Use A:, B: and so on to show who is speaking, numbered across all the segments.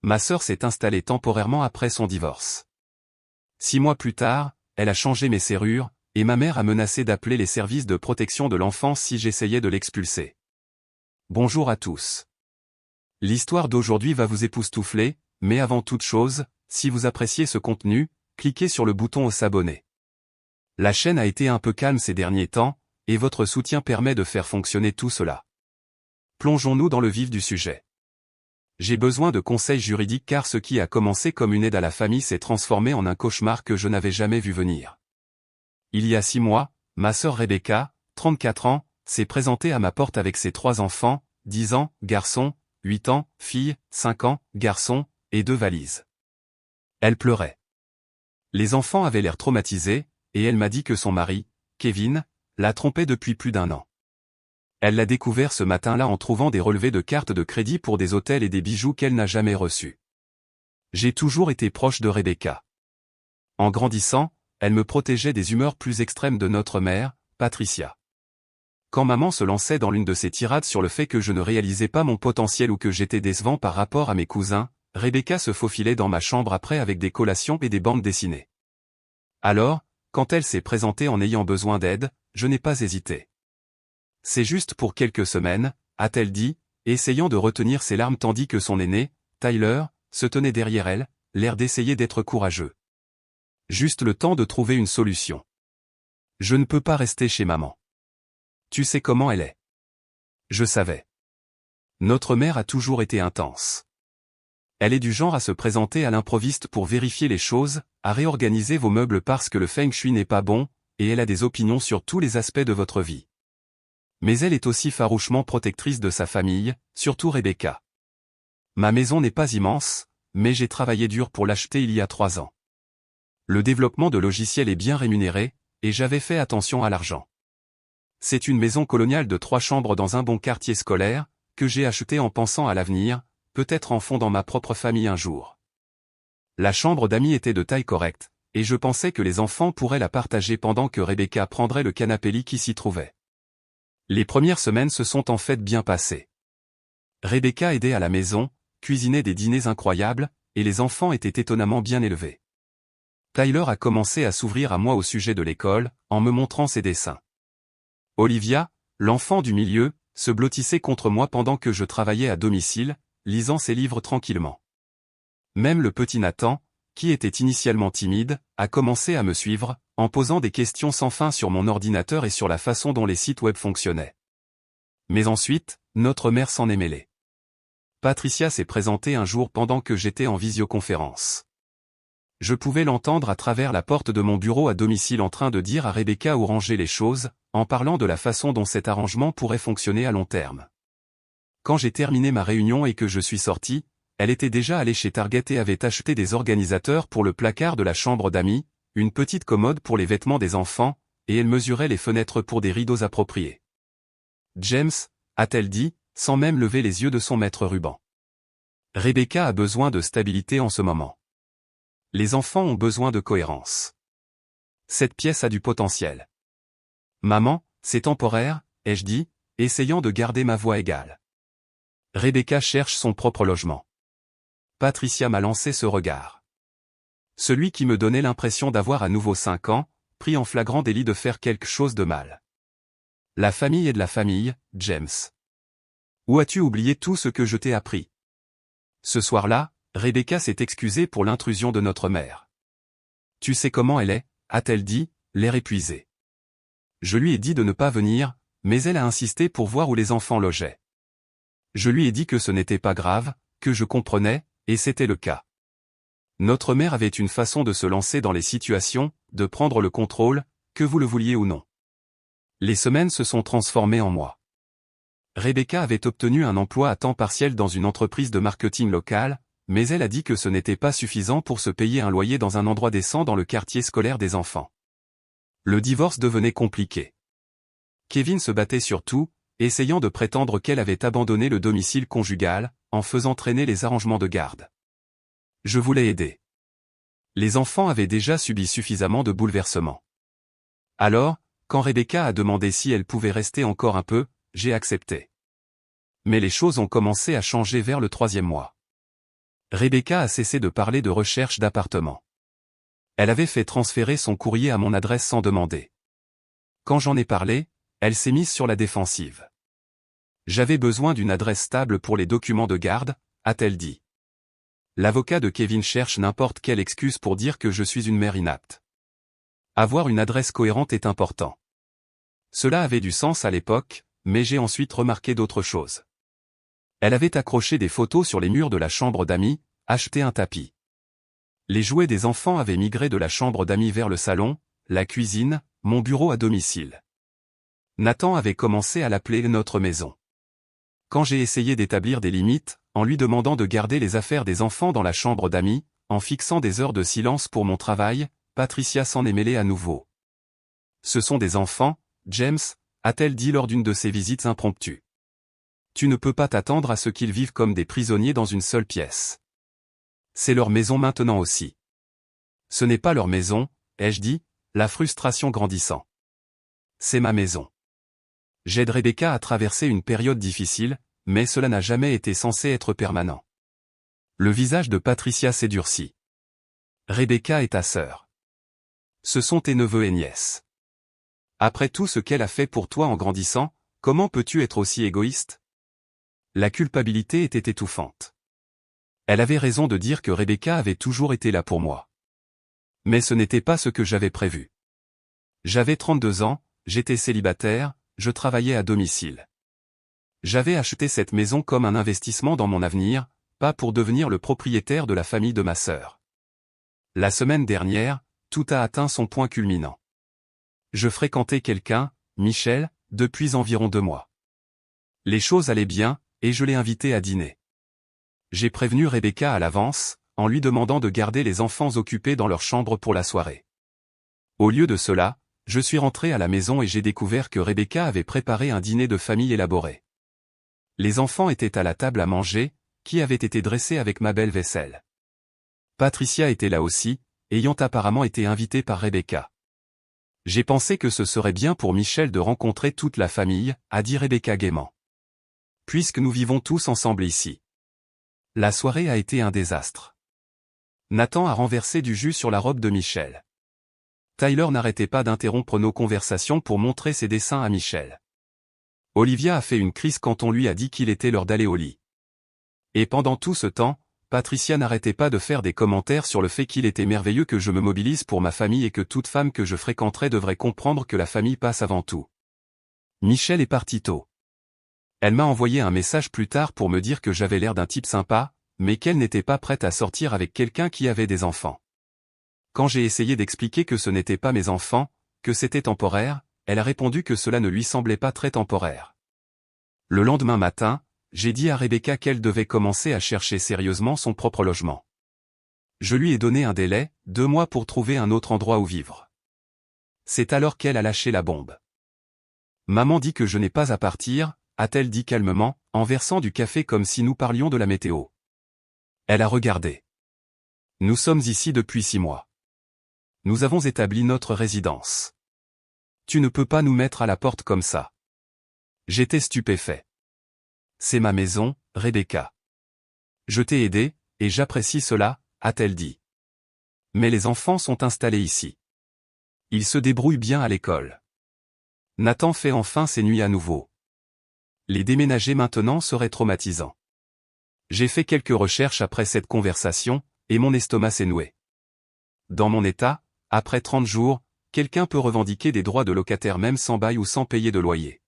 A: Ma sœur s'est installée temporairement après son divorce. 6 mois plus tard, elle a changé mes serrures, et ma mère a menacé d'appeler les services de protection de l'enfance si j'essayais de l'expulser. Bonjour à tous. L'histoire d'aujourd'hui va vous époustoufler, mais avant toute chose, si vous appréciez ce contenu, cliquez sur le bouton s'abonner. La chaîne a été un peu calme ces derniers temps, et votre soutien permet de faire fonctionner tout cela. Plongeons-nous dans le vif du sujet. J'ai besoin de conseils juridiques car ce qui a commencé comme une aide à la famille s'est transformé en un cauchemar que je n'avais jamais vu venir. Il y a 6 mois, ma sœur Rebecca, 34 ans, s'est présentée à ma porte avec ses 3 enfants, 10 ans, garçon, 8 ans, fille, 5 ans, garçon, et 2 valises. Elle pleurait. Les enfants avaient l'air traumatisés, et elle m'a dit que son mari, Kevin, la trompait depuis plus d'1 an. Elle l'a découvert ce matin-là en trouvant des relevés de cartes de crédit pour des hôtels et des bijoux qu'elle n'a jamais reçus. J'ai toujours été proche de Rebecca. En grandissant, elle me protégeait des humeurs plus extrêmes de notre mère, Patricia. Quand maman se lançait dans l'une de ses tirades sur le fait que je ne réalisais pas mon potentiel ou que j'étais décevant par rapport à mes cousins, Rebecca se faufilait dans ma chambre après avec des collations et des bandes dessinées. Alors, quand elle s'est présentée en ayant besoin d'aide, je n'ai pas hésité. C'est juste pour quelques semaines, a-t-elle dit, essayant de retenir ses larmes tandis que son aîné, Tyler, se tenait derrière elle, l'air d'essayer d'être courageux. Juste le temps de trouver une solution. Je ne peux pas rester chez maman. Tu sais comment elle est. Je savais. Notre mère a toujours été intense. Elle est du genre à se présenter à l'improviste pour vérifier les choses, à réorganiser vos meubles parce que le feng shui n'est pas bon, et elle a des opinions sur tous les aspects de votre vie. Mais elle est aussi farouchement protectrice de sa famille, surtout Rebecca. Ma maison n'est pas immense, mais j'ai travaillé dur pour l'acheter il y a 3 ans. Le développement de logiciels est bien rémunéré, et j'avais fait attention à l'argent. C'est une maison coloniale de 3 chambres dans un bon quartier scolaire, que j'ai achetée en pensant à l'avenir, peut-être en fondant ma propre famille un jour. La chambre d'amis était de taille correcte, et je pensais que les enfants pourraient la partager pendant que Rebecca prendrait le canapé lit qui s'y trouvait. Les premières semaines se sont en fait bien passées. Rebecca aidait à la maison, cuisinait des dîners incroyables, et les enfants étaient étonnamment bien élevés. Tyler a commencé à s'ouvrir à moi au sujet de l'école, en me montrant ses dessins. Olivia, l'enfant du milieu, se blottissait contre moi pendant que je travaillais à domicile, lisant ses livres tranquillement. Même le petit Nathan, qui était initialement timide, a commencé à me suivre, en posant des questions sans fin sur mon ordinateur et sur la façon dont les sites web fonctionnaient. Mais ensuite, notre mère s'en est mêlée. Patricia s'est présentée un jour pendant que j'étais en visioconférence. Je pouvais l'entendre à travers la porte de mon bureau à domicile en train de dire à Rebecca où ranger les choses, en parlant de la façon dont cet arrangement pourrait fonctionner à long terme. Quand j'ai terminé ma réunion et que je suis sorti, elle était déjà allée chez Target et avait acheté des organisateurs pour le placard de la chambre d'amis, une petite commode pour les vêtements des enfants, et elle mesurait les fenêtres pour des rideaux appropriés. James, a-t-elle dit, sans même lever les yeux de son maître ruban. Rebecca a besoin de stabilité en ce moment. Les enfants ont besoin de cohérence. Cette pièce a du potentiel. Maman, c'est temporaire, ai-je dit, essayant de garder ma voix égale. Rebecca cherche son propre logement. Patricia m'a lancé ce regard. Celui qui me donnait l'impression d'avoir à nouveau 5 ans, pris en flagrant délit de faire quelque chose de mal. La famille est de la famille, James. Où as-tu oublié tout ce que je t'ai appris? Ce soir-là, Rebecca s'est excusée pour l'intrusion de notre mère. Tu sais comment elle est, a-t-elle dit, l'air épuisé. Je lui ai dit de ne pas venir, mais elle a insisté pour voir où les enfants logeaient. Je lui ai dit que ce n'était pas grave, que je comprenais, et c'était le cas. Notre mère avait une façon de se lancer dans les situations, de prendre le contrôle, que vous le vouliez ou non. Les semaines se sont transformées en mois. Rebecca avait obtenu un emploi à temps partiel dans une entreprise de marketing locale, mais elle a dit que ce n'était pas suffisant pour se payer un loyer dans un endroit décent dans le quartier scolaire des enfants. Le divorce devenait compliqué. Kevin se battait sur tout, essayant de prétendre qu'elle avait abandonné le domicile conjugal, en faisant traîner les arrangements de garde. Je voulais aider. Les enfants avaient déjà subi suffisamment de bouleversements. Alors, quand Rebecca a demandé si elle pouvait rester encore un peu, j'ai accepté. Mais les choses ont commencé à changer vers le 3e mois. Rebecca a cessé de parler de recherche d'appartement. Elle avait fait transférer son courrier à mon adresse sans demander. Quand j'en ai parlé, elle s'est mise sur la défensive. J'avais besoin d'une adresse stable pour les documents de garde, a-t-elle dit. L'avocat de Kevin cherche n'importe quelle excuse pour dire que je suis une mère inapte. Avoir une adresse cohérente est important. Cela avait du sens à l'époque, mais j'ai ensuite remarqué d'autres choses. Elle avait accroché des photos sur les murs de la chambre d'amis, acheté un tapis. Les jouets des enfants avaient migré de la chambre d'amis vers le salon, la cuisine, mon bureau à domicile. Nathan avait commencé à l'appeler notre maison. Quand j'ai essayé d'établir des limites, en lui demandant de garder les affaires des enfants dans la chambre d'amis, en fixant des heures de silence pour mon travail, Patricia s'en est mêlée à nouveau. Ce sont des enfants, James, a-t-elle dit lors d'une de ses visites impromptues. Tu ne peux pas t'attendre à ce qu'ils vivent comme des prisonniers dans une seule pièce. C'est leur maison maintenant aussi. Ce n'est pas leur maison, ai-je dit, la frustration grandissant. C'est ma maison. J'aide Rebecca à traverser une période difficile, mais cela n'a jamais été censé être permanent. Le visage de Patricia s'est durci. Rebecca est ta sœur. Ce sont tes neveux et nièces. Après tout ce qu'elle a fait pour toi en grandissant, comment peux-tu être aussi égoïste? La culpabilité était étouffante. Elle avait raison de dire que Rebecca avait toujours été là pour moi. Mais ce n'était pas ce que j'avais prévu. J'avais 32 ans, j'étais célibataire, je travaillais à domicile. J'avais acheté cette maison comme un investissement dans mon avenir, pas pour devenir le propriétaire de la famille de ma sœur. La semaine dernière, tout a atteint son point culminant. Je fréquentais quelqu'un, Michel, depuis environ 2 mois. Les choses allaient bien, et je l'ai invité à dîner. J'ai prévenu Rebecca à l'avance, en lui demandant de garder les enfants occupés dans leur chambre pour la soirée. Au lieu de cela, je suis rentré à la maison et j'ai découvert que Rebecca avait préparé un dîner de famille élaboré. Les enfants étaient à la table à manger, qui avait été dressée avec ma belle vaisselle. Patricia était là aussi, ayant apparemment été invitée par Rebecca. J'ai pensé que ce serait bien pour Michel de rencontrer toute la famille, a dit Rebecca gaiement. Puisque nous vivons tous ensemble ici. La soirée a été un désastre. Nathan a renversé du jus sur la robe de Michel. Tyler n'arrêtait pas d'interrompre nos conversations pour montrer ses dessins à Michel. Olivia a fait une crise quand on lui a dit qu'il était l'heure d'aller au lit. Et pendant tout ce temps, Patricia n'arrêtait pas de faire des commentaires sur le fait qu'il était merveilleux que je me mobilise pour ma famille et que toute femme que je fréquenterais devrait comprendre que la famille passe avant tout. Michel est parti tôt. Elle m'a envoyé un message plus tard pour me dire que j'avais l'air d'un type sympa, mais qu'elle n'était pas prête à sortir avec quelqu'un qui avait des enfants. Quand j'ai essayé d'expliquer que ce n'étaient pas mes enfants, que c'était temporaire, elle a répondu que cela ne lui semblait pas très temporaire. Le lendemain matin, j'ai dit à Rebecca qu'elle devait commencer à chercher sérieusement son propre logement. Je lui ai donné un délai, 2 mois pour trouver un autre endroit où vivre. C'est alors qu'elle a lâché la bombe. Maman dit que je n'ai pas à partir, a-t-elle dit calmement, en versant du café comme si nous parlions de la météo. Elle a regardé. Nous sommes ici depuis 6 mois. Nous avons établi notre résidence. Tu ne peux pas nous mettre à la porte comme ça. J'étais stupéfait. C'est ma maison, Rebecca. Je t'ai aidé, et j'apprécie cela, a-t-elle dit. Mais les enfants sont installés ici. Ils se débrouillent bien à l'école. Nathan fait enfin ses nuits à nouveau. Les déménager maintenant serait traumatisant. J'ai fait quelques recherches après cette conversation, et mon estomac s'est noué. Dans mon état, après 30 jours, quelqu'un peut revendiquer des droits de locataire même sans bail ou sans payer de loyer.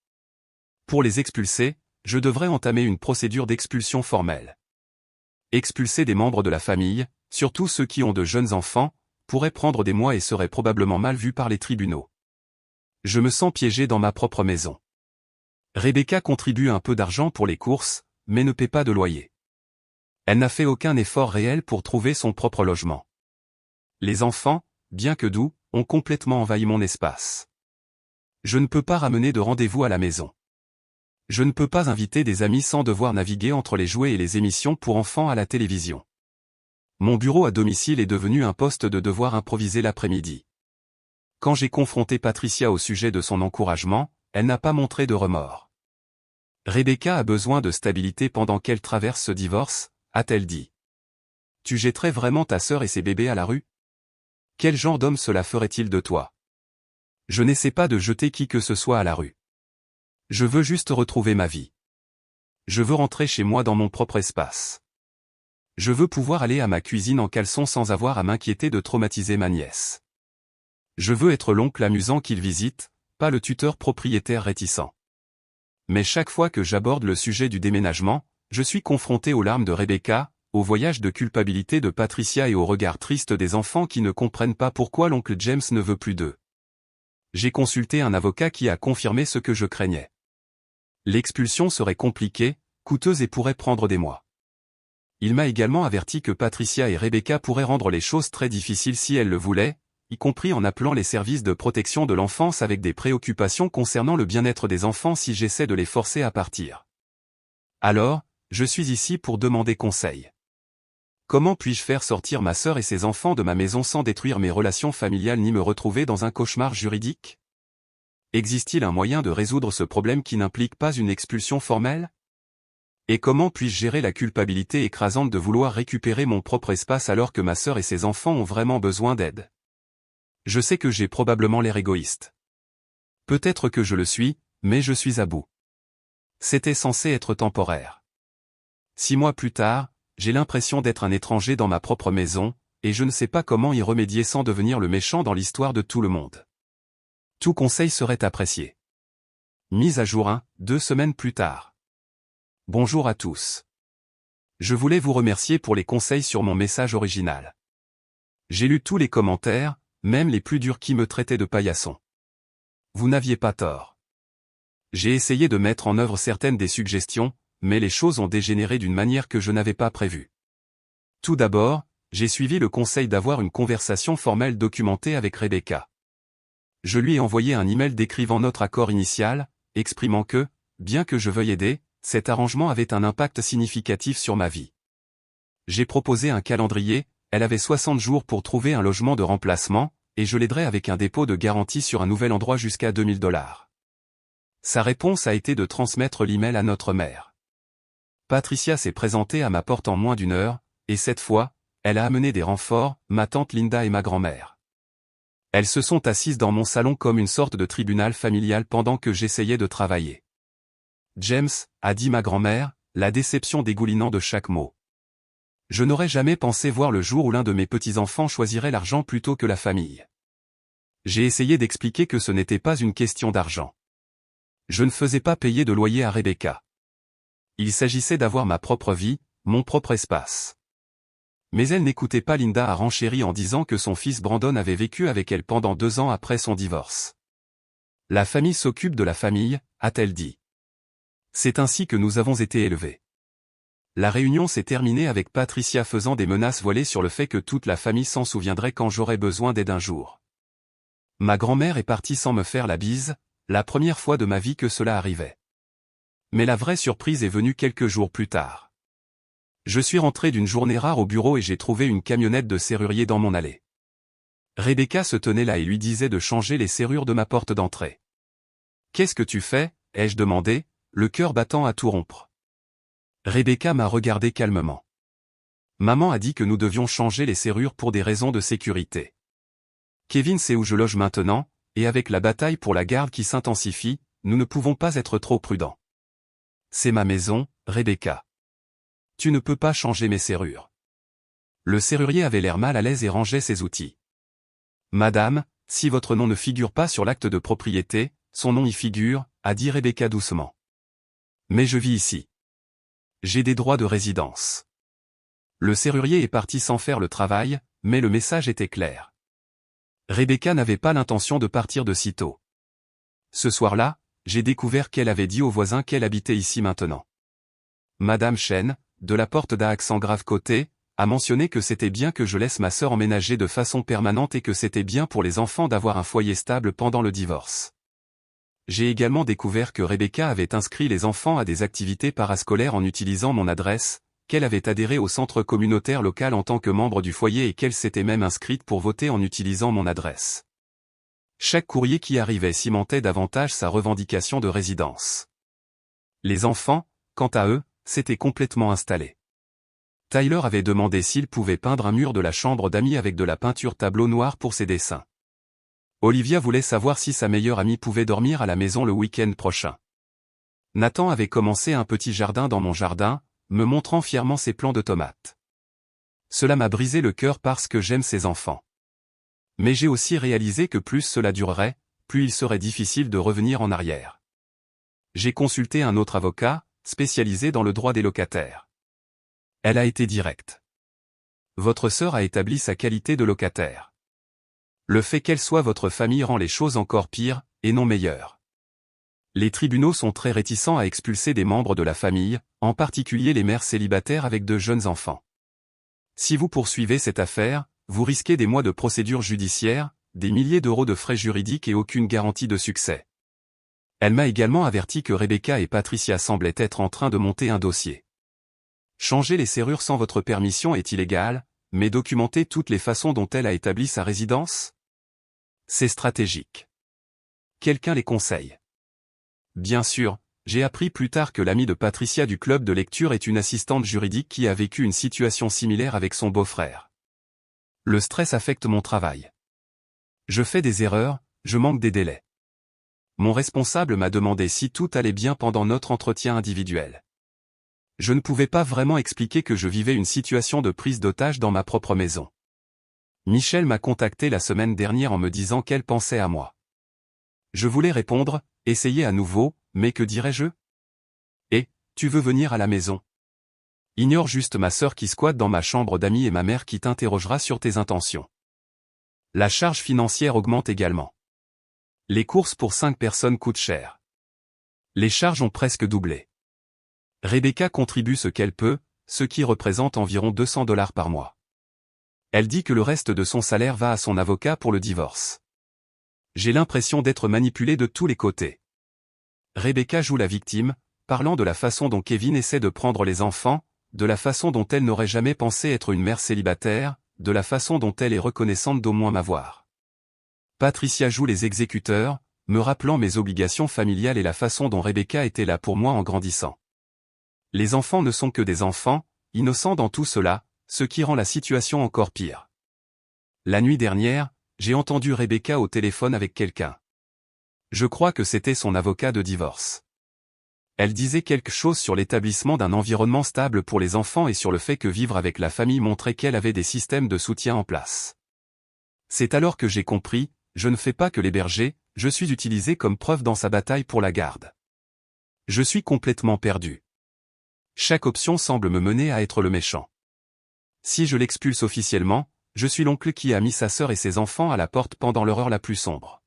A: Pour les expulser, je devrais entamer une procédure d'expulsion formelle. Expulser des membres de la famille, surtout ceux qui ont de jeunes enfants, pourrait prendre des mois et serait probablement mal vu par les tribunaux. Je me sens piégé dans ma propre maison. Rebecca contribue un peu d'argent pour les courses, mais ne paie pas de loyer. Elle n'a fait aucun effort réel pour trouver son propre logement. Les enfants, bien que doux, ont complètement envahi mon espace. Je ne peux pas ramener de rendez-vous à la maison. Je ne peux pas inviter des amis sans devoir naviguer entre les jouets et les émissions pour enfants à la télévision. Mon bureau à domicile est devenu un poste de devoir improviser l'après-midi. Quand j'ai confronté Patricia au sujet de son encouragement, elle n'a pas montré de remords. Rebecca a besoin de stabilité pendant qu'elle traverse ce divorce, a-t-elle dit. Tu jetterais vraiment ta sœur et ses bébés à la rue? Quel genre d'homme cela ferait-il de toi? Je n'essaie pas de jeter qui que ce soit à la rue. Je veux juste retrouver ma vie. Je veux rentrer chez moi dans mon propre espace. Je veux pouvoir aller à ma cuisine en caleçon sans avoir à m'inquiéter de traumatiser ma nièce. Je veux être l'oncle amusant qu'il visite, pas le tuteur propriétaire réticent. Mais chaque fois que j'aborde le sujet du déménagement, je suis confronté aux larmes de Rebecca, au voyage de culpabilité de Patricia et au regard triste des enfants qui ne comprennent pas pourquoi l'oncle James ne veut plus d'eux. J'ai consulté un avocat qui a confirmé ce que je craignais. L'expulsion serait compliquée, coûteuse et pourrait prendre des mois. Il m'a également averti que Patricia et Rebecca pourraient rendre les choses très difficiles si elles le voulaient, y compris en appelant les services de protection de l'enfance avec des préoccupations concernant le bien-être des enfants si j'essaie de les forcer à partir. Alors, je suis ici pour demander conseil. Comment puis-je faire sortir ma sœur et ses enfants de ma maison sans détruire mes relations familiales ni me retrouver dans un cauchemar juridique? Existe-t-il un moyen de résoudre ce problème qui n'implique pas une expulsion formelle? Et comment puis-je gérer la culpabilité écrasante de vouloir récupérer mon propre espace alors que ma sœur et ses enfants ont vraiment besoin d'aide? Je sais que j'ai probablement l'air égoïste. Peut-être que je le suis, mais je suis à bout. C'était censé être temporaire. 6 mois plus tard, j'ai l'impression d'être un étranger dans ma propre maison, et je ne sais pas comment y remédier sans devenir le méchant dans l'histoire de tout le monde. Tout conseil serait apprécié. Mise à jour 2 semaines plus tard. Bonjour à tous. Je voulais vous remercier pour les conseils sur mon message original. J'ai lu tous les commentaires, même les plus durs qui me traitaient de paillasson. Vous n'aviez pas tort. J'ai essayé de mettre en œuvre certaines des suggestions, mais les choses ont dégénéré d'une manière que je n'avais pas prévue. Tout d'abord, j'ai suivi le conseil d'avoir une conversation formelle documentée avec Rebecca. Je lui ai envoyé un email décrivant notre accord initial, exprimant que, bien que je veuille aider, cet arrangement avait un impact significatif sur ma vie. J'ai proposé un calendrier, elle avait 60 jours pour trouver un logement de remplacement, et je l'aiderai avec un dépôt de garantie sur un nouvel endroit jusqu'à $2000. Sa réponse a été de transmettre l'email à notre mère. Patricia s'est présentée à ma porte en moins d'1 heure, et cette fois, elle a amené des renforts, ma tante Linda et ma grand-mère. Elles se sont assises dans mon salon comme une sorte de tribunal familial pendant que j'essayais de travailler. James, a dit ma grand-mère, la déception dégoulinant de chaque mot. Je n'aurais jamais pensé voir le jour où l'un de mes petits-enfants choisirait l'argent plutôt que la famille. J'ai essayé d'expliquer que ce n'était pas une question d'argent. Je ne faisais pas payer de loyer à Rebecca. Il s'agissait d'avoir ma propre vie, mon propre espace. Mais elle n'écoutait pas. Linda a renchéri en disant que son fils Brandon avait vécu avec elle pendant 2 ans après son divorce. La famille s'occupe de la famille, a-t-elle dit. C'est ainsi que nous avons été élevés. La réunion s'est terminée avec Patricia faisant des menaces voilées sur le fait que toute la famille s'en souviendrait quand j'aurais besoin d'aide un jour. Ma grand-mère est partie sans me faire la bise, la première fois de ma vie que cela arrivait. Mais la vraie surprise est venue quelques jours plus tard. Je suis rentré d'une journée rare au bureau et j'ai trouvé une camionnette de serrurier dans mon allée. Rebecca se tenait là et lui disait de changer les serrures de ma porte d'entrée. « Qu'est-ce que tu fais ?» ai-je demandé, le cœur battant à tout rompre. Rebecca m'a regardé calmement. Maman a dit que nous devions changer les serrures pour des raisons de sécurité. Kevin sait où je loge maintenant, et avec la bataille pour la garde qui s'intensifie, nous ne pouvons pas être trop prudents. C'est ma maison, Rebecca. Tu ne peux pas changer mes serrures. Le serrurier avait l'air mal à l'aise et rangeait ses outils. Madame, si votre nom ne figure pas sur l'acte de propriété, son nom y figure, a dit Rebecca doucement. Mais je vis ici. J'ai des droits de résidence. Le serrurier est parti sans faire le travail, mais le message était clair. Rebecca n'avait pas l'intention de partir de sitôt. Ce soir-là, j'ai découvert qu'elle avait dit aux voisins qu'elle habitait ici maintenant. Madame Chen, de la porte d'à accent grave côté, a mentionné que c'était bien que je laisse ma sœur emménager de façon permanente et que c'était bien pour les enfants d'avoir un foyer stable pendant le divorce. J'ai également découvert que Rebecca avait inscrit les enfants à des activités parascolaires en utilisant mon adresse, qu'elle avait adhéré au centre communautaire local en tant que membre du foyer et qu'elle s'était même inscrite pour voter en utilisant mon adresse. Chaque courrier qui arrivait cimentait davantage sa revendication de résidence. Les enfants, quant à eux, s'étaient complètement installés. Tyler avait demandé s'il pouvait peindre un mur de la chambre d'amis avec de la peinture tableau noir pour ses dessins. Olivia voulait savoir si sa meilleure amie pouvait dormir à la maison le week-end prochain. Nathan avait commencé un petit jardin dans mon jardin, me montrant fièrement ses plants de tomates. Cela m'a brisé le cœur parce que j'aime ses enfants. Mais j'ai aussi réalisé que plus cela durerait, plus il serait difficile de revenir en arrière. J'ai consulté un autre avocat, spécialisé dans le droit des locataires. Elle a été directe. Votre sœur a établi sa qualité de locataire. Le fait qu'elle soit votre famille rend les choses encore pires, et non meilleures. Les tribunaux sont très réticents à expulser des membres de la famille, en particulier les mères célibataires avec de jeunes enfants. Si vous poursuivez cette affaire, vous risquez des mois de procédure judiciaire, des milliers d'euros de frais juridiques et aucune garantie de succès. Elle m'a également averti que Rebecca et Patricia semblaient être en train de monter un dossier. Changer les serrures sans votre permission est illégal, mais documenter toutes les façons dont elle a établi sa résidence? C'est stratégique. Quelqu'un les conseille. Bien sûr, j'ai appris plus tard que l'amie de Patricia du club de lecture est une assistante juridique qui a vécu une situation similaire avec son beau-frère. Le stress affecte mon travail. Je fais des erreurs, je manque des délais. Mon responsable m'a demandé si tout allait bien pendant notre entretien individuel. Je ne pouvais pas vraiment expliquer que je vivais une situation de prise d'otage dans ma propre maison. Michelle m'a contacté la semaine dernière en me disant qu'elle pensait à moi. Je voulais répondre, essayer à nouveau, mais que dirais-je? Eh, tu veux venir à la maison? Ignore juste ma sœur qui squatte dans ma chambre d'amis et ma mère qui t'interrogera sur tes intentions. La charge financière augmente également. Les courses pour 5 personnes coûtent cher. Les charges ont presque doublé. Rebecca contribue ce qu'elle peut, ce qui représente environ $200 par mois. Elle dit que le reste de son salaire va à son avocat pour le divorce. J'ai l'impression d'être manipulé de tous les côtés. Rebecca joue la victime, parlant de la façon dont Kevin essaie de prendre les enfants, de la façon dont elle n'aurait jamais pensé être une mère célibataire, de la façon dont elle est reconnaissante d'au moins m'avoir. Patricia joue les exécuteurs, me rappelant mes obligations familiales et la façon dont Rebecca était là pour moi en grandissant. Les enfants ne sont que des enfants, innocents dans tout cela, ce qui rend la situation encore pire. La nuit dernière, j'ai entendu Rebecca au téléphone avec quelqu'un. Je crois que c'était son avocat de divorce. Elle disait quelque chose sur l'établissement d'un environnement stable pour les enfants et sur le fait que vivre avec la famille montrait qu'elle avait des systèmes de soutien en place. C'est alors que j'ai compris, je ne fais pas que l'héberger, je suis utilisé comme preuve dans sa bataille pour la garde. Je suis complètement perdu. Chaque option semble me mener à être le méchant. Si je l'expulse officiellement, je suis l'oncle qui a mis sa sœur et ses enfants à la porte pendant leur heure la plus sombre.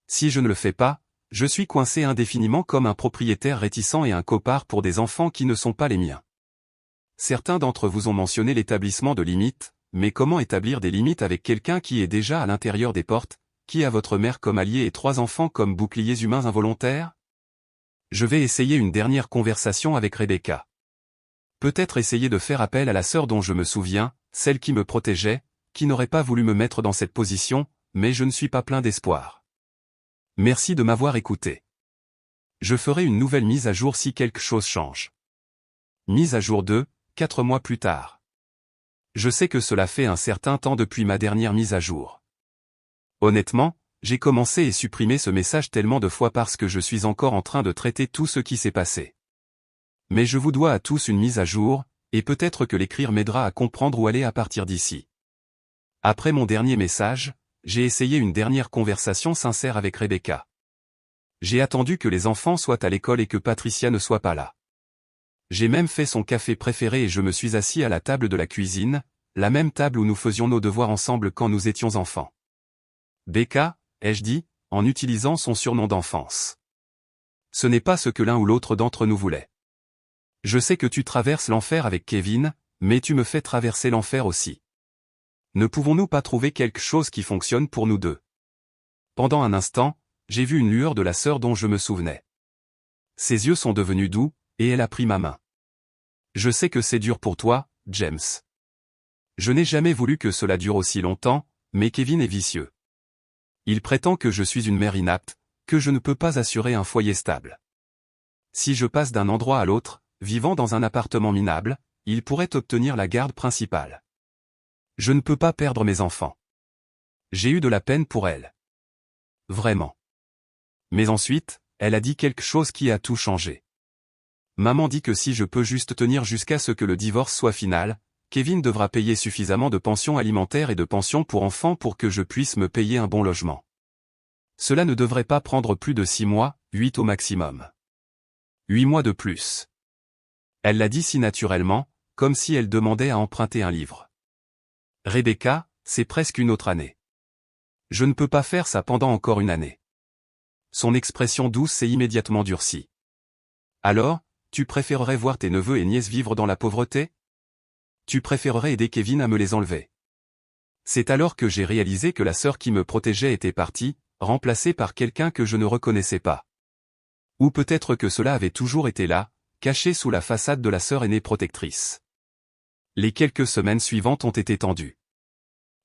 A: Si je ne le fais pas, je suis coincé indéfiniment comme un propriétaire réticent et un copard pour des enfants qui ne sont pas les miens. Certains d'entre vous ont mentionné l'établissement de limites, mais comment établir des limites avec quelqu'un qui est déjà à l'intérieur des portes, qui a votre mère comme allié et 3 enfants comme boucliers humains involontaires? Je vais essayer une dernière conversation avec Rebecca. Peut-être essayer de faire appel à la sœur dont je me souviens, celle qui me protégeait, qui n'aurait pas voulu me mettre dans cette position, mais je ne suis pas plein d'espoir. Merci de m'avoir écouté. Je ferai une nouvelle mise à jour si quelque chose change. Mise à jour 2, 4 mois plus tard. Je sais que cela fait un certain temps depuis ma dernière mise à jour. Honnêtement, j'ai commencé et supprimé ce message tellement de fois parce que je suis encore en train de traiter tout ce qui s'est passé. Mais je vous dois à tous une mise à jour, et peut-être que l'écrire m'aidera à comprendre où aller à partir d'ici. Après mon dernier message, j'ai essayé une dernière conversation sincère avec Rebecca. J'ai attendu que les enfants soient à l'école et que Patricia ne soit pas là. J'ai même fait son café préféré et je me suis assis à la table de la cuisine, la même table où nous faisions nos devoirs ensemble quand nous étions enfants. Becca, ai-je dit, en utilisant son surnom d'enfance. Ce n'est pas ce que l'un ou l'autre d'entre nous voulait. Je sais que tu traverses l'enfer avec Kevin, mais tu me fais traverser l'enfer aussi. Ne pouvons-nous pas trouver quelque chose qui fonctionne pour nous deux? Pendant un instant, j'ai vu une lueur de la sœur dont je me souvenais. Ses yeux sont devenus doux, et elle a pris ma main. Je sais que c'est dur pour toi, James. Je n'ai jamais voulu que cela dure aussi longtemps, mais Kevin est vicieux. Il prétend que je suis une mère inapte, que je ne peux pas assurer un foyer stable. Si je passe d'un endroit à l'autre, vivant dans un appartement minable, il pourrait obtenir la garde principale. Je ne peux pas perdre mes enfants. J'ai eu de la peine pour elle. Vraiment. Mais ensuite, elle a dit quelque chose qui a tout changé. Maman dit que si je peux juste tenir jusqu'à ce que le divorce soit final, Kevin devra payer suffisamment de pension alimentaire et de pension pour enfants pour que je puisse me payer un bon logement. Cela ne devrait pas prendre plus de 6 mois, 8 au maximum. 8 mois de plus. Elle l'a dit si naturellement, comme si elle demandait à emprunter un livre. Rebecca, c'est presque une autre année. Je ne peux pas faire ça pendant encore une année. Son expression douce s'est immédiatement durcie. Alors, tu préférerais voir tes neveux et nièces vivre dans la pauvreté? Tu préférerais aider Kevin à me les enlever. C'est alors que j'ai réalisé que la sœur qui me protégeait était partie, remplacée par quelqu'un que je ne reconnaissais pas. Ou peut-être que cela avait toujours été là, caché sous la façade de la sœur aînée protectrice. Les quelques semaines suivantes ont été tendues.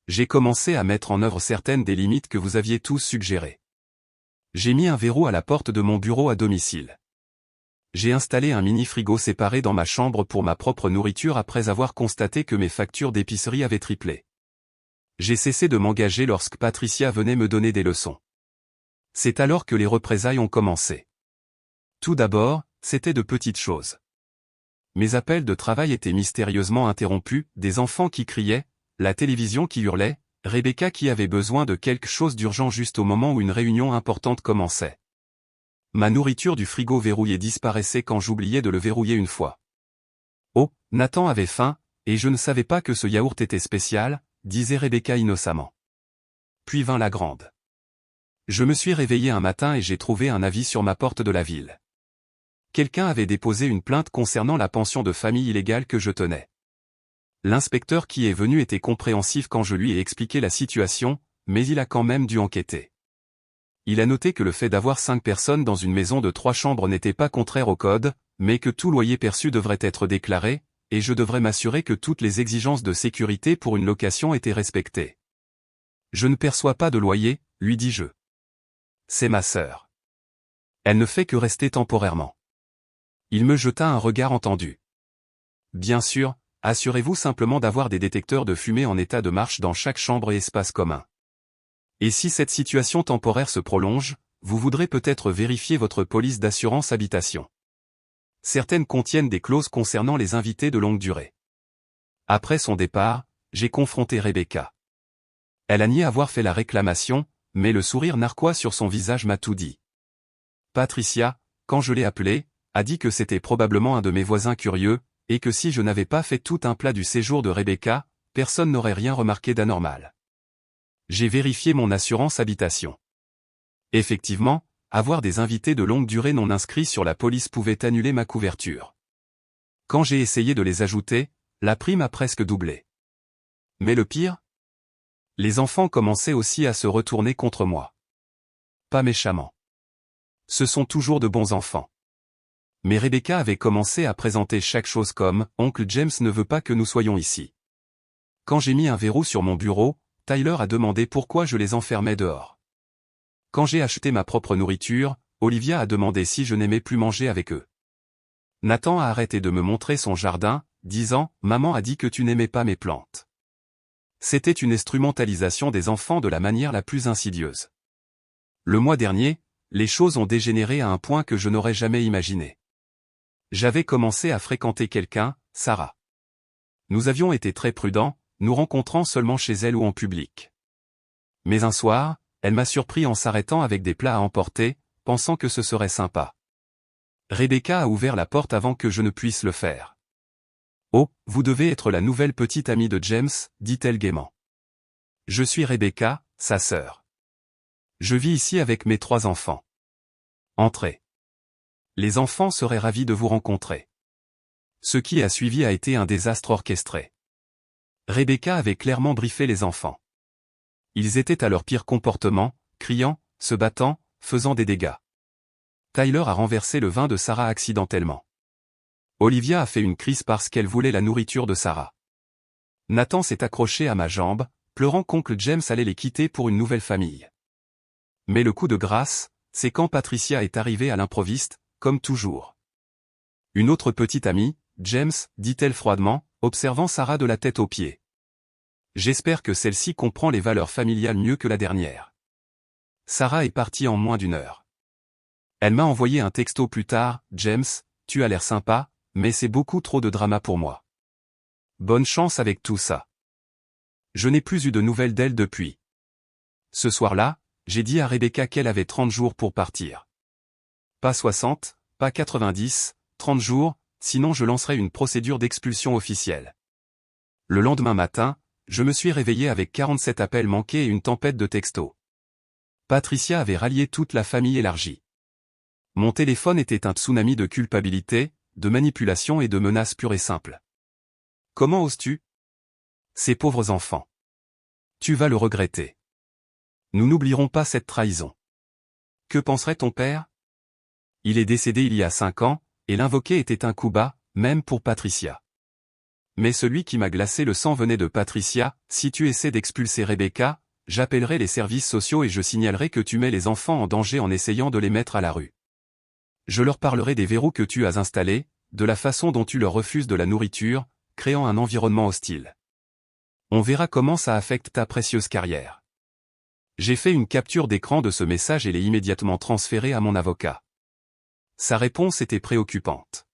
A: J'ai commencé à mettre en œuvre certaines des limites que vous aviez tous suggérées. J'ai mis un verrou à la porte de mon bureau à domicile. J'ai installé un mini-frigo séparé dans ma chambre pour ma propre nourriture après avoir constaté que mes factures d'épicerie avaient triplé. J'ai cessé de m'engager lorsque Patricia venait me donner des leçons. C'est alors que les représailles ont commencé. Tout d'abord, c'était de petites choses. Mes appels de travail étaient mystérieusement interrompus, des enfants qui criaient, la télévision qui hurlait, Rebecca qui avait besoin de quelque chose d'urgent juste au moment où une réunion importante commençait. Ma nourriture du frigo verrouillé disparaissait quand j'oubliais de le verrouiller une fois. Oh, Nathan avait faim, et je ne savais pas que ce yaourt était spécial, disait Rebecca innocemment. Puis vint la grande. Je me suis réveillé un matin et j'ai trouvé un avis sur ma porte de la ville. Quelqu'un avait déposé une plainte concernant la pension de famille illégale que je tenais. L'inspecteur qui est venu était compréhensif quand je lui ai expliqué la situation, mais il a quand même dû enquêter. Il a noté que le fait d'avoir 5 personnes dans une maison de 3 chambres n'était pas contraire au code, mais que tout loyer perçu devrait être déclaré, et je devrais m'assurer que toutes les exigences de sécurité pour une location étaient respectées. Je ne perçois pas de loyer, lui dis-je. C'est ma sœur. Elle ne fait que rester temporairement. Il me jeta un regard entendu. Bien sûr, assurez-vous simplement d'avoir des détecteurs de fumée en état de marche dans chaque chambre et espace commun. Et si cette situation temporaire se prolonge, vous voudrez peut-être vérifier votre police d'assurance habitation. Certaines contiennent des clauses concernant les invités de longue durée. Après son départ, j'ai confronté Rebecca. Elle a nié avoir fait la réclamation, mais le sourire narquois sur son visage m'a tout dit. Patricia, quand je l'ai appelée, a dit que c'était probablement un de mes voisins curieux, et que si je n'avais pas fait tout un plat du séjour de Rebecca, personne n'aurait rien remarqué d'anormal. J'ai vérifié mon assurance habitation. Effectivement, avoir des invités de longue durée non inscrits sur la police pouvait annuler ma couverture. Quand j'ai essayé de les ajouter, la prime a presque doublé. Mais le pire? Les enfants commençaient aussi à se retourner contre moi. Pas méchamment. Ce sont toujours de bons enfants. Mais Rebecca avait commencé à présenter chaque chose comme « Oncle James ne veut pas que nous soyons ici ». Quand j'ai mis un verrou sur mon bureau, Tyler a demandé pourquoi je les enfermais dehors. Quand j'ai acheté ma propre nourriture, Olivia a demandé si je n'aimais plus manger avec eux. Nathan a arrêté de me montrer son jardin, disant « Maman a dit que tu n'aimais pas mes plantes ». C'était une instrumentalisation des enfants de la manière la plus insidieuse. Le mois dernier, les choses ont dégénéré à un point que je n'aurais jamais imaginé. J'avais commencé à fréquenter quelqu'un, Sarah. Nous avions été très prudents, nous rencontrant seulement chez elle ou en public. Mais un soir, elle m'a surpris en s'arrêtant avec des plats à emporter, pensant que ce serait sympa. Rebecca a ouvert la porte avant que je ne puisse le faire. « Oh, vous devez être la nouvelle petite amie de James, dit-elle gaiement. Je suis Rebecca, sa sœur. Je vis ici avec mes 3 enfants. Entrez. Les enfants seraient ravis de vous rencontrer. » Ce qui a suivi a été un désastre orchestré. Rebecca avait clairement briefé les enfants. Ils étaient à leur pire comportement, criant, se battant, faisant des dégâts. Tyler a renversé le vin de Sarah accidentellement. Olivia a fait une crise parce qu'elle voulait la nourriture de Sarah. Nathan s'est accroché à ma jambe, pleurant qu'oncle James allait les quitter pour une nouvelle famille. Mais le coup de grâce, c'est quand Patricia est arrivée à l'improviste, comme toujours. Une autre petite amie, James, dit-elle froidement, observant Sarah de la tête aux pieds. J'espère que celle-ci comprend les valeurs familiales mieux que la dernière. Sarah est partie en moins d'une heure. Elle m'a envoyé un texto plus tard, James, tu as l'air sympa, mais c'est beaucoup trop de drama pour moi. Bonne chance avec tout ça. Je n'ai plus eu de nouvelles d'elle depuis. Ce soir-là, j'ai dit à Rebecca qu'elle avait 30 jours pour partir. Pas 60, pas 90, 30 jours, sinon je lancerai une procédure d'expulsion officielle. Le lendemain matin, je me suis réveillé avec 47 appels manqués et une tempête de textos. Patricia avait rallié toute la famille élargie. Mon téléphone était un tsunami de culpabilité, de manipulation et de menaces pures et simples. Comment oses-tu? Ces pauvres enfants. Tu vas le regretter. Nous n'oublierons pas cette trahison. Que penserait ton père? Il est décédé il y a 5 ans, et l'invoqué était un coup bas, même pour Patricia. Mais celui qui m'a glacé le sang venait de Patricia. Si tu essaies d'expulser Rebecca, j'appellerai les services sociaux et je signalerai que tu mets les enfants en danger en essayant de les mettre à la rue. Je leur parlerai des verrous que tu as installés, de la façon dont tu leur refuses de la nourriture, créant un environnement hostile. On verra comment ça affecte ta précieuse carrière. J'ai fait une capture d'écran de ce message et l'ai immédiatement transféré à mon avocat. Sa réponse était préoccupante.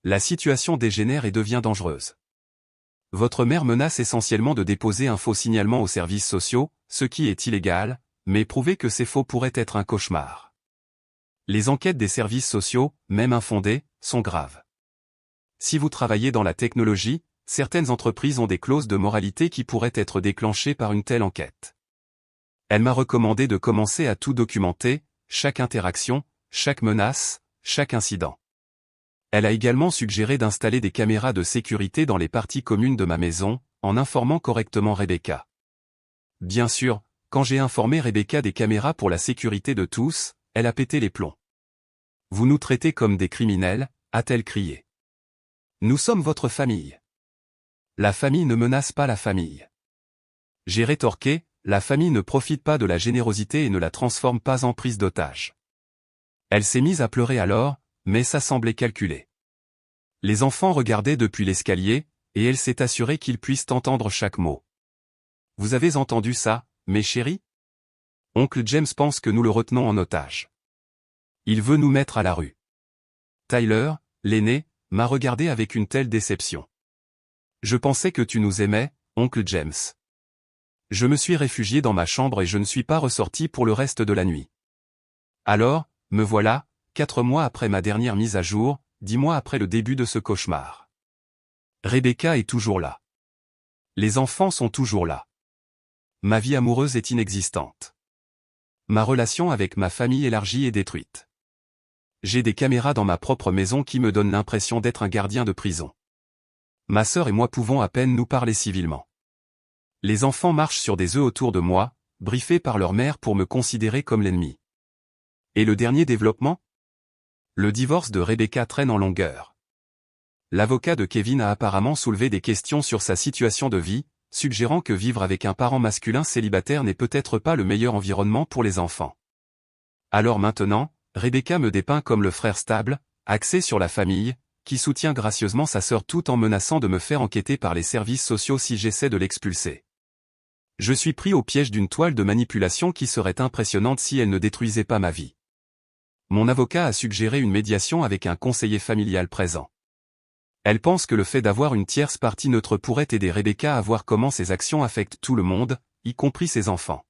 A: La situation dégénère et devient dangereuse. Votre mère menace essentiellement de déposer un faux signalement aux services sociaux, ce qui est illégal, mais prouver que c'est faux pourrait être un cauchemar. Les enquêtes des services sociaux, même infondées, sont graves. Si vous travaillez dans la technologie, certaines entreprises ont des clauses de moralité qui pourraient être déclenchées par une telle enquête. Elle m'a recommandé de commencer à tout documenter, chaque interaction, chaque menace, chaque incident. Elle a également suggéré d'installer des caméras de sécurité dans les parties communes de ma maison, en informant correctement Rebecca. Bien sûr, quand j'ai informé Rebecca des caméras pour la sécurité de tous, elle a pété les plombs. Vous nous traitez comme des criminels, a-t-elle crié. Nous sommes votre famille. La famille ne menace pas la famille. J'ai rétorqué, la famille ne profite pas de la générosité et ne la transforme pas en prise d'otage. Elle s'est mise à pleurer alors, mais ça semblait calculé. Les enfants regardaient depuis l'escalier, et elle s'est assurée qu'ils puissent entendre chaque mot. Vous avez entendu ça, mes chéris? Oncle James pense que nous le retenons en otage. Il veut nous mettre à la rue. Tyler, l'aîné, m'a regardé avec une telle déception. Je pensais que tu nous aimais, oncle James. Je me suis réfugié dans ma chambre et je ne suis pas ressorti pour le reste de la nuit. Alors, me voilà, 4 mois après ma dernière mise à jour, 10 mois après le début de ce cauchemar. Rebecca est toujours là. Les enfants sont toujours là. Ma vie amoureuse est inexistante. Ma relation avec ma famille élargie est détruite. J'ai des caméras dans ma propre maison qui me donnent l'impression d'être un gardien de prison. Ma sœur et moi pouvons à peine nous parler civilement. Les enfants marchent sur des œufs autour de moi, briefés par leur mère pour me considérer comme l'ennemi. Et le dernier développement? Le divorce de Rebecca traîne en longueur. L'avocat de Kevin a apparemment soulevé des questions sur sa situation de vie, suggérant que vivre avec un parent masculin célibataire n'est peut-être pas le meilleur environnement pour les enfants. Alors maintenant, Rebecca me dépeint comme le frère stable, axé sur la famille, qui soutient gracieusement sa sœur tout en menaçant de me faire enquêter par les services sociaux si j'essaie de l'expulser. Je suis pris au piège d'une toile de manipulation qui serait impressionnante si elle ne détruisait pas ma vie. Mon avocat a suggéré une médiation avec un conseiller familial présent. Elle pense que le fait d'avoir une tierce partie neutre pourrait aider Rebecca à voir comment ses actions affectent tout le monde, y compris ses enfants.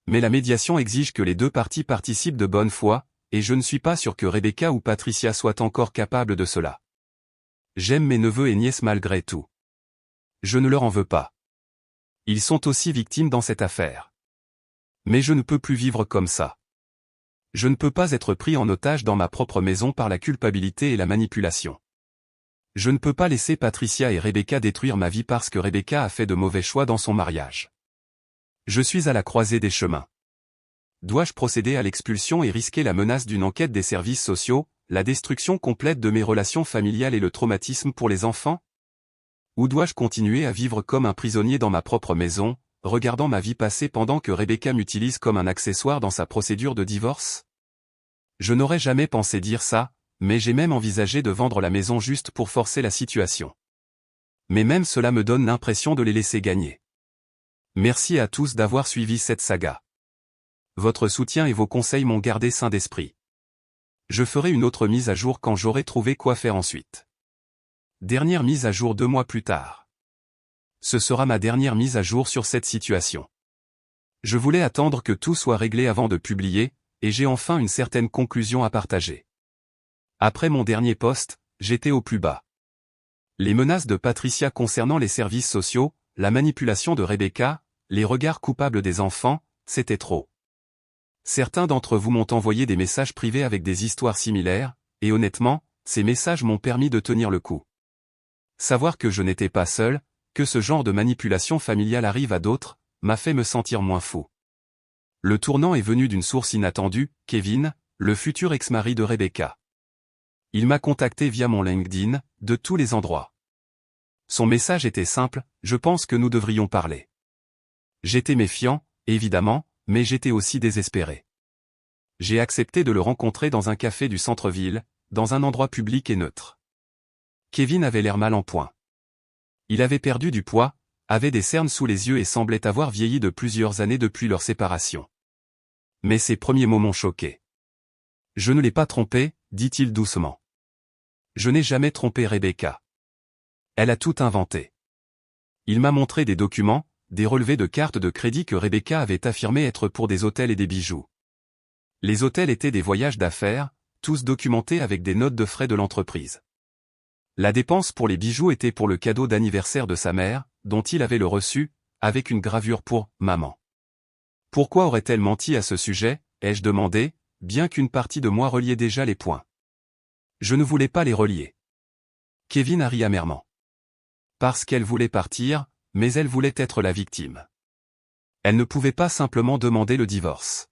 A: Mais la médiation exige que les deux parties participent de bonne foi, et je ne suis pas sûr que Rebecca ou Patricia soient encore capables de cela. J'aime mes neveux et nièces malgré tout. Je ne leur en veux pas. Ils sont aussi victimes dans cette affaire. Mais je ne peux plus vivre comme ça. Je ne peux pas être pris en otage dans ma propre maison par la culpabilité et la manipulation. Je ne peux pas laisser Patricia et Rebecca détruire ma vie parce que Rebecca a fait de mauvais choix dans son mariage. Je suis à la croisée des chemins. Dois-je procéder à l'expulsion et risquer la menace d'une enquête des services sociaux, la destruction complète de mes relations familiales et le traumatisme pour les enfants? Ou dois-je continuer à vivre comme un prisonnier dans ma propre maison, regardant ma vie passer pendant que Rebecca m'utilise comme un accessoire dans sa procédure de divorce? Je n'aurais jamais pensé dire ça, mais j'ai même envisagé de vendre la maison juste pour forcer la situation. Mais même cela me donne l'impression de les laisser gagner. Merci à tous d'avoir suivi cette saga. Votre soutien et vos conseils m'ont gardé sain d'esprit. Je ferai une autre mise à jour quand j'aurai trouvé quoi faire ensuite. Dernière mise à jour 2 mois plus tard. Ce sera ma dernière mise à jour sur cette situation. Je voulais attendre que tout soit réglé avant de publier, et j'ai enfin une certaine conclusion à partager. Après mon dernier post, j'étais au plus bas. Les menaces de Patricia concernant les services sociaux, la manipulation de Rebecca, les regards coupables des enfants, c'était trop. Certains d'entre vous m'ont envoyé des messages privés avec des histoires similaires, et honnêtement, ces messages m'ont permis de tenir le coup. Savoir que je n'étais pas seul, que ce genre de manipulation familiale arrive à d'autres, m'a fait me sentir moins fou. Le tournant est venu d'une source inattendue, Kevin, le futur ex-mari de Rebecca. Il m'a contacté via mon LinkedIn, de tous les endroits. Son message était simple, je pense que nous devrions parler. J'étais méfiant, évidemment, mais j'étais aussi désespéré. J'ai accepté de le rencontrer dans un café du centre-ville, dans un endroit public et neutre. Kevin avait l'air mal en point. Il avait perdu du poids, avait des cernes sous les yeux et semblait avoir vieilli de plusieurs années depuis leur séparation. Mais ses premiers mots m'ont choqué. Je ne l'ai pas trompé, dit-il doucement. Je n'ai jamais trompé Rebecca. Elle a tout inventé. Il m'a montré des documents, des relevés de cartes de crédit que Rebecca avait affirmé être pour des hôtels et des bijoux. Les hôtels étaient des voyages d'affaires, tous documentés avec des notes de frais de l'entreprise. La dépense pour les bijoux était pour le cadeau d'anniversaire de sa mère, dont il avait le reçu, avec une gravure pour « maman ». Pourquoi aurait-elle menti à ce sujet, ai-je demandé, bien qu'une partie de moi reliait déjà les points. Je ne voulais pas les relier. Kevin a ri amèrement. Parce qu'elle voulait partir, mais elle voulait être la victime. Elle ne pouvait pas simplement demander le divorce.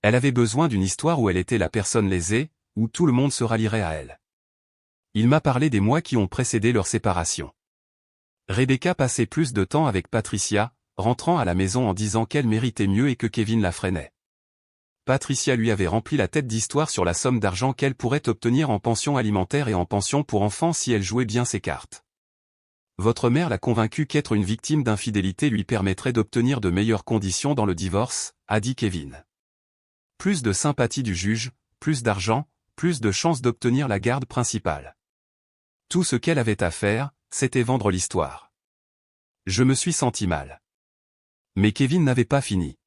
A: Elle avait besoin d'une histoire où elle était la personne lésée, où tout le monde se rallierait à elle. Il m'a parlé des mois qui ont précédé leur séparation. Rebecca passait plus de temps avec Patricia, rentrant à la maison en disant qu'elle méritait mieux et que Kevin la freinait. Patricia lui avait rempli la tête d'histoires sur la somme d'argent qu'elle pourrait obtenir en pension alimentaire et en pension pour enfants si elle jouait bien ses cartes. Votre mère l'a convaincue qu'être une victime d'infidélité lui permettrait d'obtenir de meilleures conditions dans le divorce, a dit Kevin. Plus de sympathie du juge, plus d'argent, plus de chances d'obtenir la garde principale. Tout ce qu'elle avait à faire, c'était vendre l'histoire. Je me suis senti mal. Mais Kevin n'avait pas fini.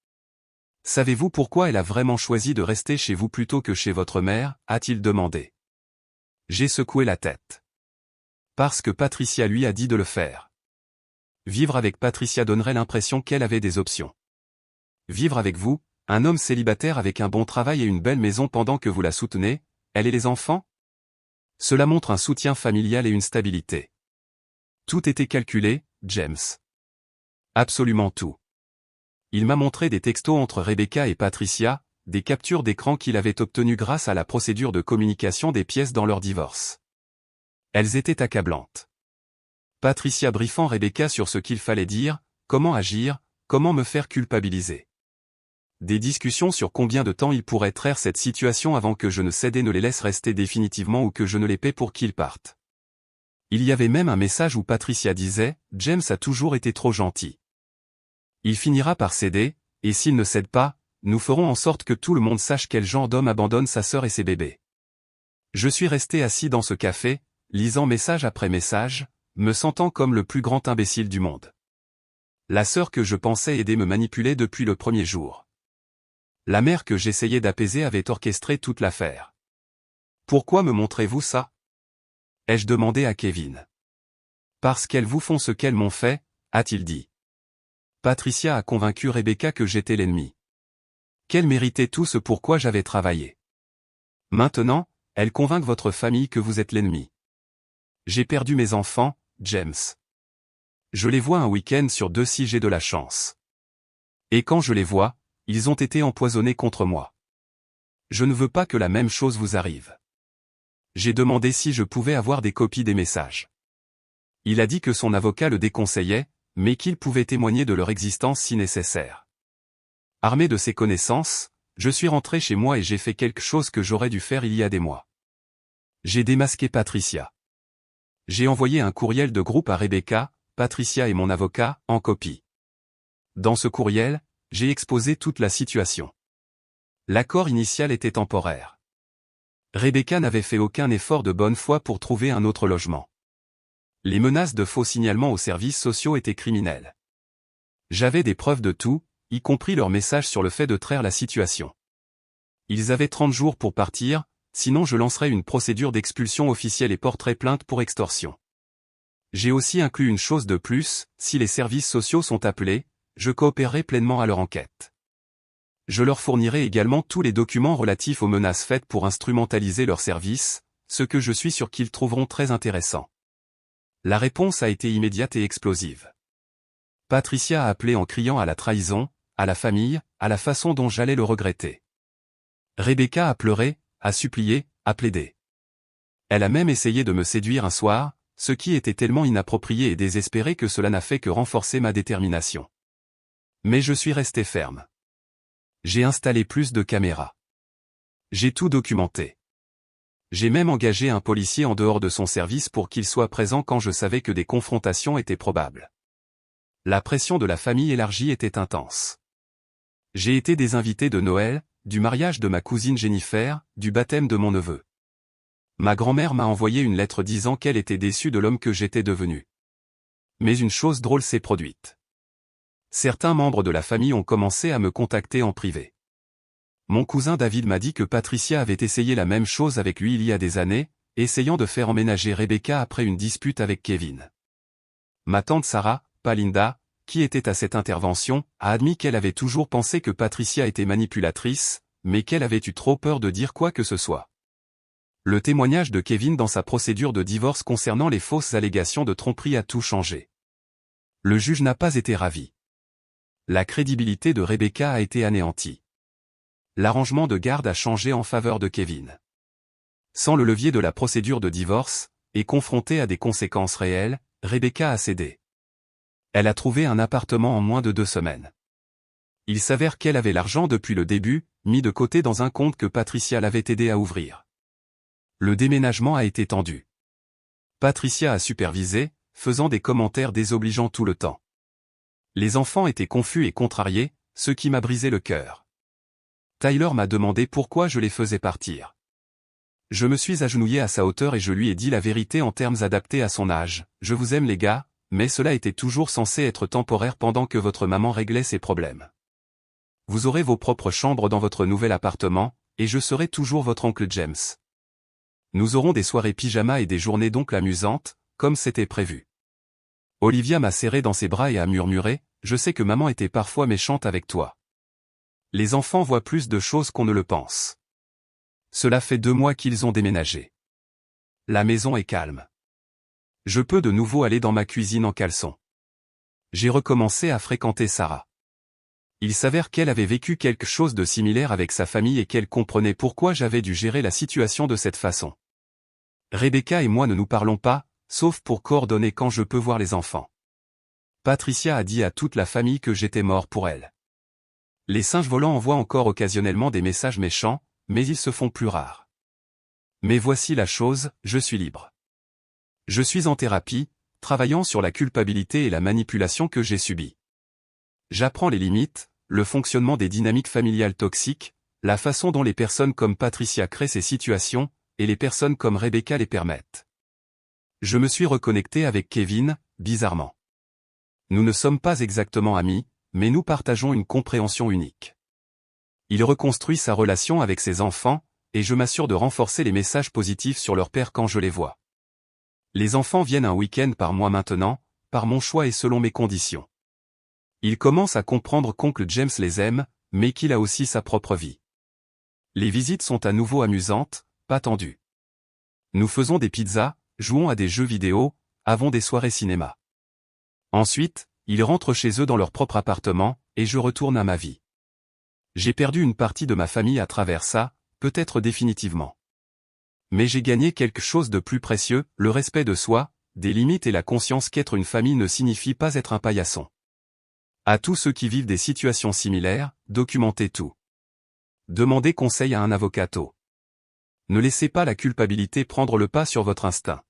A: Savez-vous pourquoi elle a vraiment choisi de rester chez vous plutôt que chez votre mère, a-t-il demandé. J'ai secoué la tête. Parce que Patricia lui a dit de le faire. Vivre avec Patricia donnerait l'impression qu'elle avait des options. Vivre avec vous, un homme célibataire avec un bon travail et une belle maison pendant que vous la soutenez, elle et les enfants? Cela montre un soutien familial et une stabilité. Tout était calculé, James. Absolument tout. Il m'a montré des textos entre Rebecca et Patricia, des captures d'écran qu'il avait obtenues grâce à la procédure de communication des pièces dans leur divorce. Elles étaient accablantes. Patricia briefant Rebecca sur ce qu'il fallait dire, comment agir, comment me faire culpabiliser. Des discussions sur combien de temps il pourrait traire cette situation avant que je ne cède et ne les laisse rester définitivement ou que je ne les paie pour qu'ils partent. Il y avait même un message où Patricia disait « James a toujours été trop gentil. Il finira par céder, et s'il ne cède pas, nous ferons en sorte que tout le monde sache quel genre d'homme abandonne sa sœur et ses bébés. » Je suis resté assis dans ce café, lisant message après message, me sentant comme le plus grand imbécile du monde. La sœur que je pensais aider me manipulait depuis le premier jour. La mère que j'essayais d'apaiser avait orchestré toute l'affaire. Pourquoi me montrez-vous ça? Ai-je demandé à Kevin. Parce qu'elles vous font ce qu'elles m'ont fait, a-t-il dit. Patricia a convaincu Rebecca que j'étais l'ennemi. Qu'elle méritait tout ce pourquoi j'avais travaillé. Maintenant, elle convainc votre famille que vous êtes l'ennemi. J'ai perdu mes enfants, James. Je les vois un week-end sur 2 si j'ai de la chance. Et quand je les vois, ils ont été empoisonnés contre moi. Je ne veux pas que la même chose vous arrive. J'ai demandé si je pouvais avoir des copies des messages. Il a dit que son avocat le déconseillait, mais qu'il pouvait témoigner de leur existence si nécessaire. Armé de ces connaissances, je suis rentré chez moi et j'ai fait quelque chose que j'aurais dû faire il y a des mois. J'ai démasqué Patricia. J'ai envoyé un courriel de groupe à Rebecca, Patricia et mon avocat, en copie. Dans ce courriel, j'ai exposé toute la situation. L'accord initial était temporaire. Rebecca n'avait fait aucun effort de bonne foi pour trouver un autre logement. Les menaces de faux signalements aux services sociaux étaient criminelles. J'avais des preuves de tout, y compris leur message sur le fait de traire la situation. Ils avaient 30 jours pour partir, sinon je lancerais une procédure d'expulsion officielle et porterais plainte pour extorsion. J'ai aussi inclus une chose de plus, si les services sociaux sont appelés, je coopérerai pleinement à leur enquête. Je leur fournirai également tous les documents relatifs aux menaces faites pour instrumentaliser leurs services, ce que je suis sûr qu'ils trouveront très intéressant. La réponse a été immédiate et explosive. Patricia a appelé en criant à la trahison, à la famille, à la façon dont j'allais le regretter. Rebecca a pleuré, a supplié, a plaidé. Elle a même essayé de me séduire un soir, ce qui était tellement inapproprié et désespéré que cela n'a fait que renforcer ma détermination. Mais je suis resté ferme. J'ai installé plus de caméras. J'ai tout documenté. J'ai même engagé un policier en dehors de son service pour qu'il soit présent quand je savais que des confrontations étaient probables. La pression de la famille élargie était intense. J'ai été des invités de Noël, du mariage de ma cousine Jennifer, du baptême de mon neveu. Ma grand-mère m'a envoyé une lettre disant qu'elle était déçue de l'homme que j'étais devenu. Mais une chose drôle s'est produite. Certains membres de la famille ont commencé à me contacter en privé. Mon cousin David m'a dit que Patricia avait essayé la même chose avec lui il y a des années, essayant de faire emménager Rebecca après une dispute avec Kevin. Ma tante Sarah, pas Linda, qui était à cette intervention, a admis qu'elle avait toujours pensé que Patricia était manipulatrice, mais qu'elle avait eu trop peur de dire quoi que ce soit. Le témoignage de Kevin dans sa procédure de divorce concernant les fausses allégations de tromperie a tout changé. Le juge n'a pas été ravi. La crédibilité de Rebecca a été anéantie. L'arrangement de garde a changé en faveur de Kevin. Sans le levier de la procédure de divorce, et confrontée à des conséquences réelles, Rebecca a cédé. Elle a trouvé un appartement en moins de 2 semaines. Il s'avère qu'elle avait l'argent depuis le début, mis de côté dans un compte que Patricia l'avait aidé à ouvrir. Le déménagement a été tendu. Patricia a supervisé, faisant des commentaires désobligeants tout le temps. Les enfants étaient confus et contrariés, ce qui m'a brisé le cœur. Tyler m'a demandé pourquoi je les faisais partir. Je me suis agenouillé à sa hauteur et je lui ai dit la vérité en termes adaptés à son âge. Je vous aime les gars, mais cela était toujours censé être temporaire pendant que votre maman réglait ses problèmes. Vous aurez vos propres chambres dans votre nouvel appartement, et je serai toujours votre oncle James. Nous aurons des soirées pyjama et des journées d'oncle amusantes, comme c'était prévu. Olivia m'a serré dans ses bras et a murmuré, « Je sais que maman était parfois méchante avec toi. » Les enfants voient plus de choses qu'on ne le pense. Cela fait 2 mois qu'ils ont déménagé. La maison est calme. Je peux de nouveau aller dans ma cuisine en caleçon. J'ai recommencé à fréquenter Sarah. Il s'avère qu'elle avait vécu quelque chose de similaire avec sa famille et qu'elle comprenait pourquoi j'avais dû gérer la situation de cette façon. Rebecca et moi ne nous parlons pas, sauf pour coordonner quand je peux voir les enfants. Patricia a dit à toute la famille que j'étais mort pour elle. Les singes volants envoient encore occasionnellement des messages méchants, mais ils se font plus rares. Mais voici la chose, je suis libre. Je suis en thérapie, travaillant sur la culpabilité et la manipulation que j'ai subies. J'apprends les limites, le fonctionnement des dynamiques familiales toxiques, la façon dont les personnes comme Patricia créent ces situations, et les personnes comme Rebecca les permettent. Je me suis reconnecté avec Kevin, bizarrement. Nous ne sommes pas exactement amis, mais nous partageons une compréhension unique. Il reconstruit sa relation avec ses enfants, et je m'assure de renforcer les messages positifs sur leur père quand je les vois. Les enfants viennent un week-end par mois maintenant, par mon choix et selon mes conditions. Ils commencent à comprendre qu'oncle James les aime, mais qu'il a aussi sa propre vie. Les visites sont à nouveau amusantes, pas tendues. Nous faisons des pizzas, jouons à des jeux vidéo, avons des soirées cinéma. Ensuite, ils rentrent chez eux dans leur propre appartement, et je retourne à ma vie. J'ai perdu une partie de ma famille à travers ça, peut-être définitivement. Mais j'ai gagné quelque chose de plus précieux, le respect de soi, des limites et la conscience qu'être une famille ne signifie pas être un paillasson. À tous ceux qui vivent des situations similaires, documentez tout. Demandez conseil à un avocato. Ne laissez pas la culpabilité prendre le pas sur votre instinct.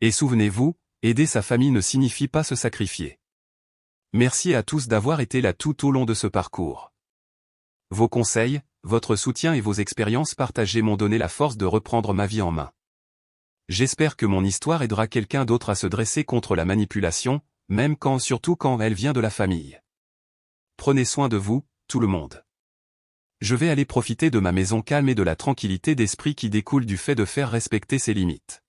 A: Et souvenez-vous, aider sa famille ne signifie pas se sacrifier. Merci à tous d'avoir été là tout au long de ce parcours. Vos conseils, votre soutien et vos expériences partagées m'ont donné la force de reprendre ma vie en main. J'espère que mon histoire aidera quelqu'un d'autre à se dresser contre la manipulation, surtout quand elle vient de la famille. Prenez soin de vous, tout le monde. Je vais aller profiter de ma maison calme et de la tranquillité d'esprit qui découle du fait de faire respecter ses limites.